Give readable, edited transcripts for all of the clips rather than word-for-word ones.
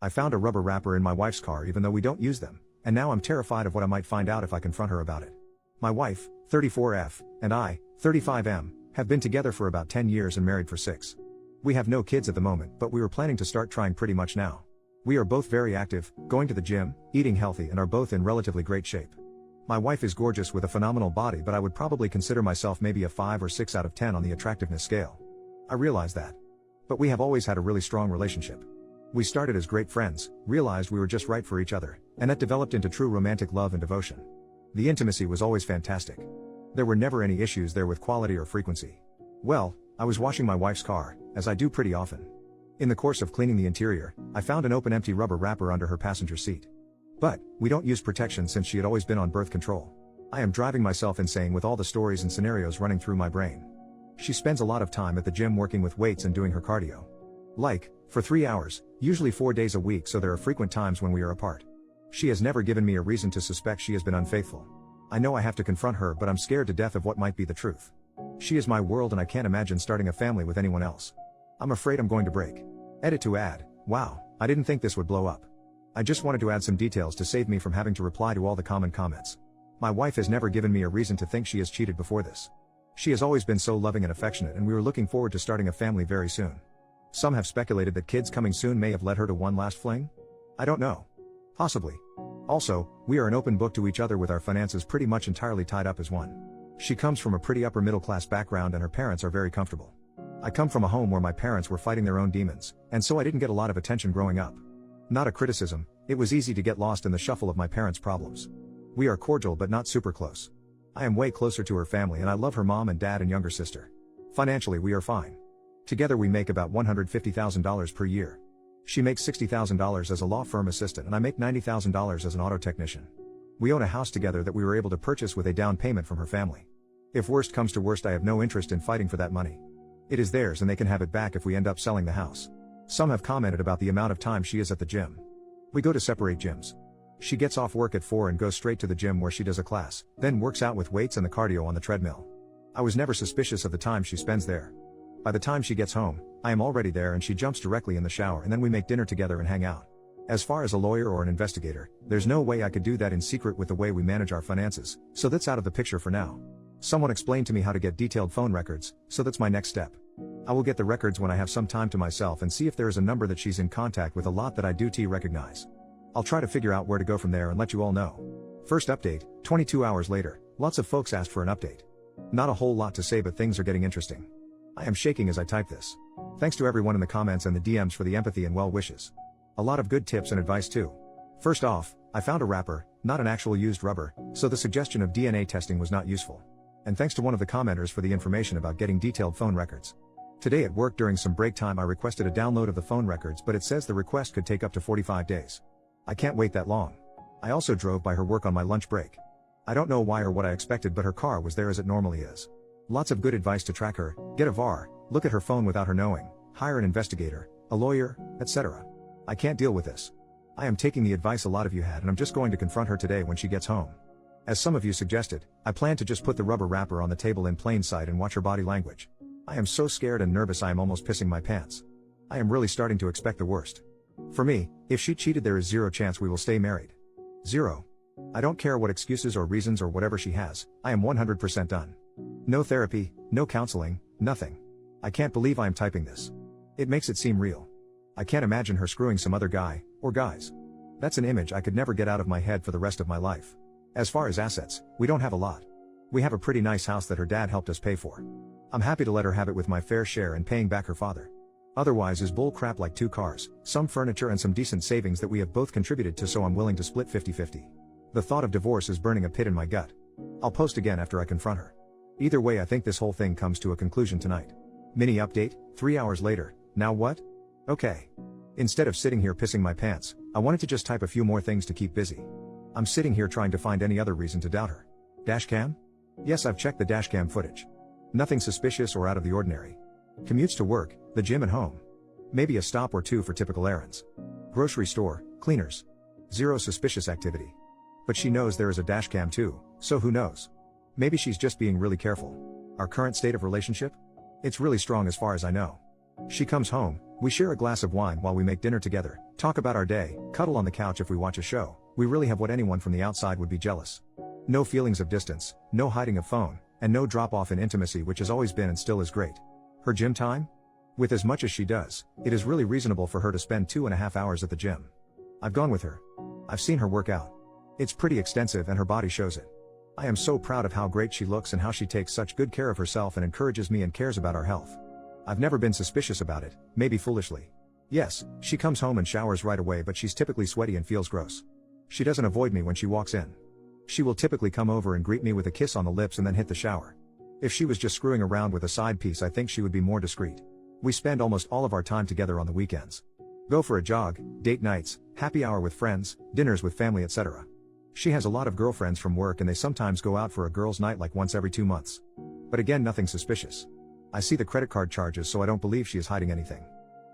I found a rubber wrapper in my wife's car even though we don't use them, and now I'm terrified of what I might find out if I confront her about it. My wife, 34F, and I, 35M, have been together for about 10 years and married for 6. We have no kids at the moment, but we were planning to start trying pretty much now. We are both very active, going to the gym, eating healthy, and are both in relatively great shape. My wife is gorgeous with a phenomenal body, but I would probably consider myself maybe a 5 or 6 out of 10 on the attractiveness scale. I realize that. But we have always had a really strong relationship. We started as great friends, realized we were just right for each other, and that developed into true romantic love and devotion. The intimacy was always fantastic. There were never any issues there with quality or frequency. Well, I was washing my wife's car, as I do pretty often. In the course of cleaning the interior, I found an open empty rubber wrapper under her passenger seat. But, we don't use protection since she had always been on birth control. I am driving myself insane with all the stories and scenarios running through my brain. She spends a lot of time at the gym working with weights and doing her cardio. Like, for 3 hours, usually 4 days a week, so there are frequent times when we are apart. She has never given me a reason to suspect she has been unfaithful. I know I have to confront her, but I'm scared to death of what might be the truth. She is my world and I can't imagine starting a family with anyone else. I'm afraid I'm going to break. Edit to add, wow, I didn't think this would blow up. I just wanted to add some details to save me from having to reply to all the common comments. My wife has never given me a reason to think she has cheated before this. She has always been so loving and affectionate, and we were looking forward to starting a family very soon. Some have speculated that kids coming soon may have led her to one last fling? I don't know. Possibly. Also, we are an open book to each other with our finances pretty much entirely tied up as one. She comes from a pretty upper middle class background and her parents are very comfortable. I come from a home where my parents were fighting their own demons, and so I didn't get a lot of attention growing up. Not a criticism, it was easy to get lost in the shuffle of my parents' problems. We are cordial but not super close. I am way closer to her family and I love her mom and dad and younger sister. Financially we are fine. Together we make about $150,000 per year. She makes $60,000 as a law firm assistant and I make $90,000 as an auto technician. We own a house together that we were able to purchase with a down payment from her family. If worst comes to worst, I have no interest in fighting for that money. It is theirs and they can have it back if we end up selling the house. Some have commented about the amount of time she is at the gym. We go to separate gyms. She gets off work at 4 and goes straight to the gym where she does a class, then works out with weights and the cardio on the treadmill. I was never suspicious of the time she spends there. By the time she gets home, I am already there and she jumps directly in the shower and then we make dinner together and hang out. As far as a lawyer or an investigator, there's no way I could do that in secret with the way we manage our finances, so that's out of the picture for now. Someone explained to me how to get detailed phone records, so that's my next step. I will get the records when I have some time to myself and see if there is a number that she's in contact with a lot that I do recognize. I'll try to figure out where to go from there and let you all know. First update, 22 hours later, lots of folks asked for an update. Not a whole lot to say, but things are getting interesting. I am shaking as I type this. Thanks to everyone in the comments and the DMs for the empathy and well wishes. A lot of good tips and advice too. First off, I found a wrapper, not an actual used rubber, so the suggestion of DNA testing was not useful. And thanks to one of the commenters for the information about getting detailed phone records. Today at work during some break time I requested a download of the phone records, but it says the request could take up to 45 days. I can't wait that long. I also drove by her work on my lunch break. I don't know why or what I expected, but her car was there as it normally is. Lots of good advice to track her, get a VAR, look at her phone without her knowing, hire an investigator, a lawyer, etc. I can't deal with this. I am taking the advice a lot of you had and I'm just going to confront her today when she gets home. As some of you suggested, I plan to just put the rubber wrapper on the table in plain sight and watch her body language. I am so scared and nervous I am almost pissing my pants. I am really starting to expect the worst. For me, if she cheated there is zero chance we will stay married. Zero. I don't care what excuses or reasons or whatever she has, I am 100% done. No therapy, no counseling, nothing. I can't believe I am typing this. It makes it seem real. I can't imagine her screwing some other guy, or guys. That's an image I could never get out of my head for the rest of my life. As far as assets, we don't have a lot. We have a pretty nice house that her dad helped us pay for. I'm happy to let her have it with my fair share and paying back her father. Otherwise is bull crap like 2 cars, some furniture and some decent savings that we have both contributed to, so I'm willing to split 50-50. The thought of divorce is burning a pit in my gut. I'll post again after I confront her. Either way, I think this whole thing comes to a conclusion tonight. Mini update, 3 hours later, now what? Okay. Instead of sitting here pissing my pants, I wanted to just type a few more things to keep busy. I'm sitting here trying to find any other reason to doubt her. Dashcam? Yes, I've checked the dashcam footage. Nothing suspicious or out of the ordinary. Commutes to work, the gym and home. Maybe a stop or two for typical errands. Grocery store, cleaners. Zero suspicious activity. But she knows there is a dashcam too, so who knows? Maybe she's just being really careful. Our current state of relationship? It's really strong as far as I know. She comes home, we share a glass of wine while we make dinner together, Talk about our day, cuddle on the couch if we watch a show. We really have what anyone from the outside would be jealous. No feelings of distance, no hiding of phone, and no drop off in intimacy, which has always been and still is great. Her gym time? With as much as she does, it is really reasonable for her to spend 2.5 hours at the gym. I've gone with her. I've seen her work out. It's pretty extensive and her body shows it. I am so proud of how great she looks and how she takes such good care of herself and encourages me and cares about our health. I've never been suspicious about it, maybe foolishly. Yes, she comes home and showers right away, but she's typically sweaty and feels gross. She doesn't avoid me when she walks in. She will typically come over and greet me with a kiss on the lips and then hit the shower. If she was just screwing around with a side piece, I think she would be more discreet. We spend almost all of our time together on the weekends. Go for a jog, date nights, happy hour with friends, dinners with family, etc. She has a lot of girlfriends from work and they sometimes go out for a girls' night like once every 2 months. But again, nothing suspicious. I see the credit card charges, so I don't believe she is hiding anything.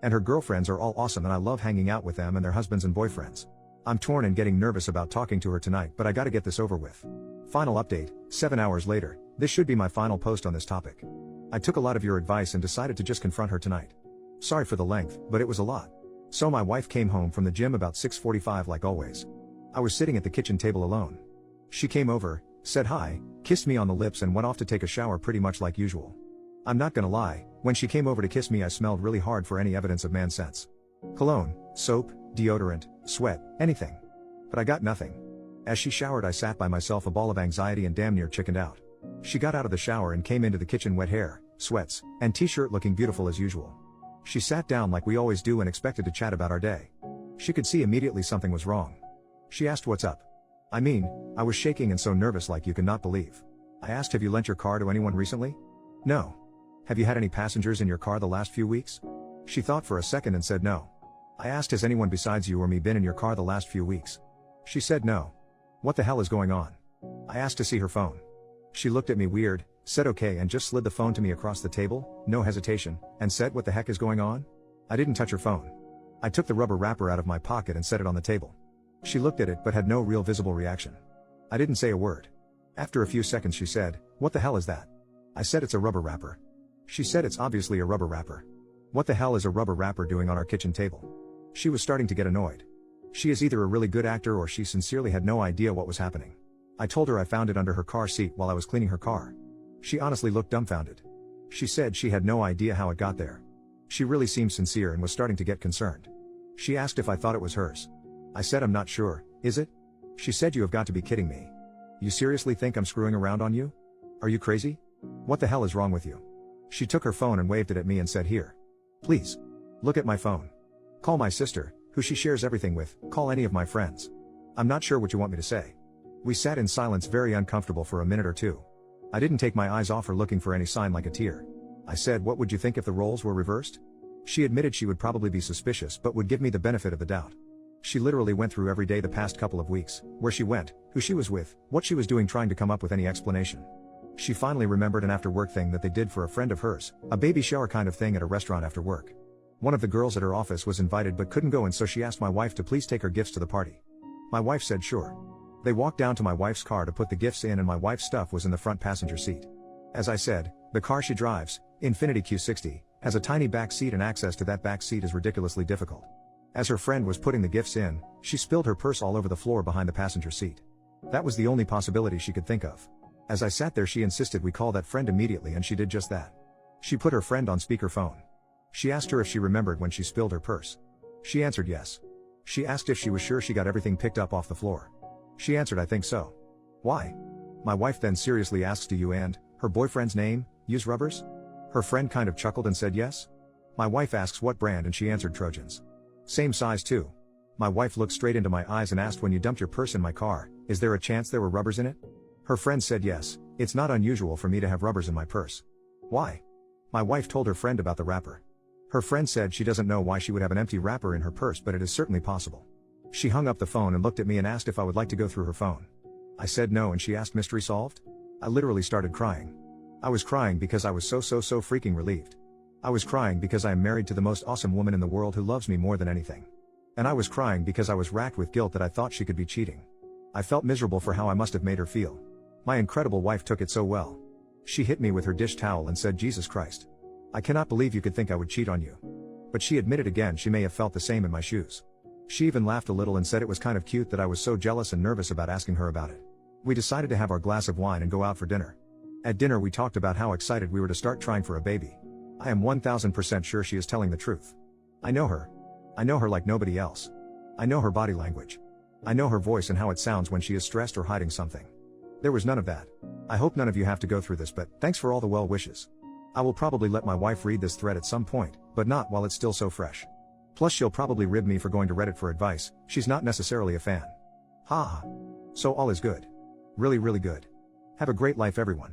And her girlfriends are all awesome and I love hanging out with them and their husbands and boyfriends. I'm torn and getting nervous about talking to her tonight, but I gotta get this over with. Final update, 7 hours later. This should be my final post on this topic. I took a lot of your advice and decided to just confront her tonight. Sorry for the length, but it was a lot. So my wife came home from the gym about 6:45 like always. I was sitting at the kitchen table alone. She came over, said hi, kissed me on the lips and went off to take a shower pretty much like usual. I'm not gonna lie, when she came over to kiss me I smelled really hard for any evidence of man sense. Cologne, soap, deodorant, sweat, anything. But I got nothing. As she showered I sat by myself, a ball of anxiety and damn near chickened out. She got out of the shower and came into the kitchen, wet hair, sweats, and t-shirt, looking beautiful as usual. She sat down like we always do and expected to chat about our day. She could see immediately something was wrong. She asked what's up. I was shaking and so nervous like you cannot believe. I asked, have you lent your car to anyone recently? No. Have you had any passengers in your car the last few weeks? She thought for a second and said no. I asked, has anyone besides you or me been in your car the last few weeks? She said no. What the hell is going on? I asked to see her phone. She looked at me weird, said okay and just slid the phone to me across the table, no hesitation, and said, what the heck is going on? I didn't touch her phone. I took the rubber wrapper out of my pocket and set it on the table. She looked at it but had no real visible reaction. I didn't say a word. After a few seconds she said, what the hell is that? I said, it's a rubber wrapper. She said, it's obviously a rubber wrapper. What the hell is a rubber wrapper doing on our kitchen table? She was starting to get annoyed. She is either a really good actor or she sincerely had no idea what was happening. I told her I found it under her car seat while I was cleaning her car. She honestly looked dumbfounded. She said she had no idea how it got there. She really seemed sincere and was starting to get concerned. She asked if I thought it was hers. I said, I'm not sure, is it? She said, you have got to be kidding me. You seriously think I'm screwing around on you? Are you crazy? What the hell is wrong with you? She took her phone and waved it at me and said, here. Please. Look at my phone. Call my sister, who she shares everything with, call any of my friends. I'm not sure what you want me to say. We sat in silence, very uncomfortable for a minute or two. I didn't take my eyes off her, looking for any sign like a tear. I said, what would you think if the roles were reversed? She admitted she would probably be suspicious but would give me the benefit of the doubt. She literally went through every day the past couple of weeks, where she went, who she was with, what she was doing, trying to come up with any explanation. She finally remembered an after-work thing that they did for a friend of hers, a baby shower kind of thing at a restaurant after work. One of the girls at her office was invited but couldn't go, and so she asked my wife to please take her gifts to the party. My wife said sure. They walked down to my wife's car to put the gifts in and my wife's stuff was in the front passenger seat. As I said, the car she drives, Infiniti Q60, has a tiny back seat and access to that back seat is ridiculously difficult. As her friend was putting the gifts in, she spilled her purse all over the floor behind the passenger seat. That was the only possibility she could think of. As I sat there, she insisted we call that friend immediately, and she did just that. She put her friend on speakerphone. She asked her if she remembered when she spilled her purse. She answered yes. She asked if she was sure she got everything picked up off the floor. She answered, I think so. Why? My wife then seriously asks, do you and her boyfriend's name use rubbers? Her friend kind of chuckled and said yes. My wife asks what brand and she answered Trojans. Same size too. My wife looked straight into my eyes and asked, when you dumped your purse in my car, is there a chance there were rubbers in it? Her friend said yes, it's not unusual for me to have rubbers in my purse. Why? My wife told her friend about the wrapper. Her friend said she doesn't know why she would have an empty wrapper in her purse, but it is certainly possible. She hung up the phone and looked at me and asked if I would like to go through her phone. I said no, and she asked, mystery solved? I literally started crying. I was crying because I was so freaking relieved. I was crying because I am married to the most awesome woman in the world who loves me more than anything. And I was crying because I was racked with guilt that I thought she could be cheating. I felt miserable for how I must have made her feel. My incredible wife took it so well. She hit me with her dish towel and said, Jesus Christ. I cannot believe you could think I would cheat on you. But she admitted again she may have felt the same in my shoes. She even laughed a little and said it was kind of cute that I was so jealous and nervous about asking her about it. We decided to have our glass of wine and go out for dinner. At dinner we talked about how excited we were to start trying for a baby. I am 1000% sure she is telling the truth. I know her. I know her like nobody else. I know her body language. I know her voice and how it sounds when she is stressed or hiding something. There was none of that. I hope none of you have to go through this, but thanks for all the well wishes. I will probably let my wife read this thread at some point, but not while it's still so fresh. Plus she'll probably rib me for going to Reddit for advice, she's not necessarily a fan. Haha. So all is good. Really, really good. Have a great life everyone.